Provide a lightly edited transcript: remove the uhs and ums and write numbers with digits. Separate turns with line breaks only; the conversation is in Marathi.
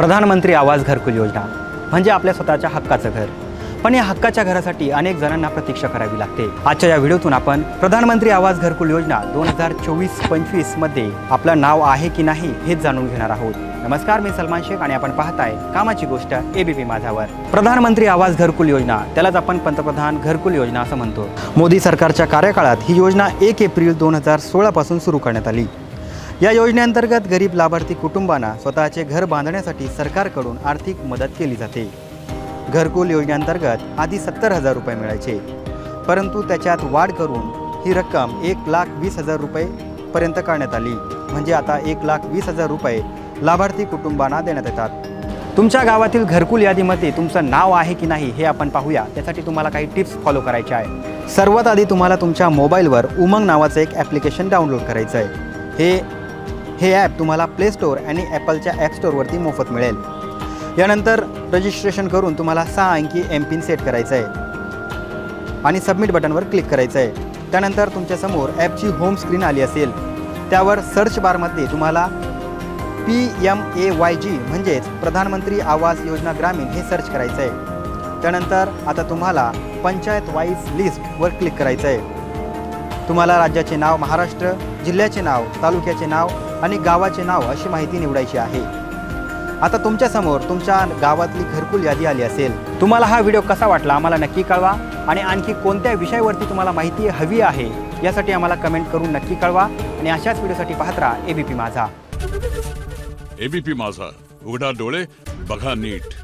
प्रधानमंत्री आवास घरकुल योजना म्हणजे आपल्या स्वतःच्या हक्काचं घर। पण या हक्काच्या घरासाठी अनेक जणांना प्रतीक्षा करावी लागते। आजच्या या व्हिडिओतून आपण प्रधानमंत्री आवास घरकुल योजना 2024-25 मध्ये आपलं नाव आहे की नाही हेच जाणून घेणार आहोत। नमस्कार, मी सलमान शेख आणि आपण पाहताय कामाची गोष्ट एबीपी माझावर। प्रधानमंत्री आवास घरकुल योजना, त्यालाच आपण पंतप्रधान घरकुल योजना असं म्हणतो। मोदी सरकारच्या कार्यकाळात ही योजना 1 एप्रिल 2016 पासून सुरू करण्यात आली। या योजनेअंतर्गत गरीब लाभार्थी कुटुंबांना स्वतःचे घर बांधण्यासाठी सरकारकडून आर्थिक मदत केली जाते। घरकुल योजनेअंतर्गत आधी 70,000 रुपये मिळायचे, परंतु त्याच्यात वाढ करून ही रक्कम 1,20,000 रुपये पर्यंत करण्यात आली। म्हणजे आता 1,20,000 रुपये लाभार्थी कुटुंबांना देण्यात येतात। तुमच्या गावातील घरकुल यादीमध्ये तुमचं नाव आहे की नाही हे आपण पाहूया। त्यासाठी तुम्हाला काही टिप्स फॉलो करायचे आहे। सर्वात आधी तुम्हाला तुमच्या मोबाईलवर उमंग नावाचं एक ॲप्लिकेशन डाउनलोड करायचं आहे। हे ॲप तुम्हाला प्ले स्टोअर आणि ॲपलच्या ॲप स्टोअरवरती मोफत मिळेल। यानंतर रजिस्ट्रेशन करून तुम्हाला 6 अंकी एमपिन सेट करायचं आहे आणि सबमिट बटनवर क्लिक करायचं आहे। त्यानंतर तुमच्यासमोर ॲपची होम स्क्रीन आली असेल। त्यावर सर्च बारमध्ये तुम्हाला PMAYG म्हणजेच प्रधानमंत्री आवास योजना ग्रामीण हे सर्च करायचं आहे। त्यानंतर आता तुम्हाला पंचायत वाईज लिस्टवर क्लिक करायचं आहे। तुम्हाला राज्याचे नाव महाराष्ट्र, जिल्ह्याचे नाव, तालुक्याचे नाव आणि गावाचे नाव अशी माहिती निवडायची आहे। आता तुमच्यासमोर तुमच्या गावातली घरकुल यादी आली असेल। तुम्हाला हा व्हिडिओ कसा वाटला आम्हाला नक्की कळवा आणि आणखी कोणत्या विषयावरती तुम्हाला माहिती हवी आहे यासाठी आम्हाला कमेंट करून नक्की कळवा आणि अशाच व्हिडिओसाठी पाहत राहा एबीपी माझा।
एबीपी माझा, उघडा डोळे बघा नीट।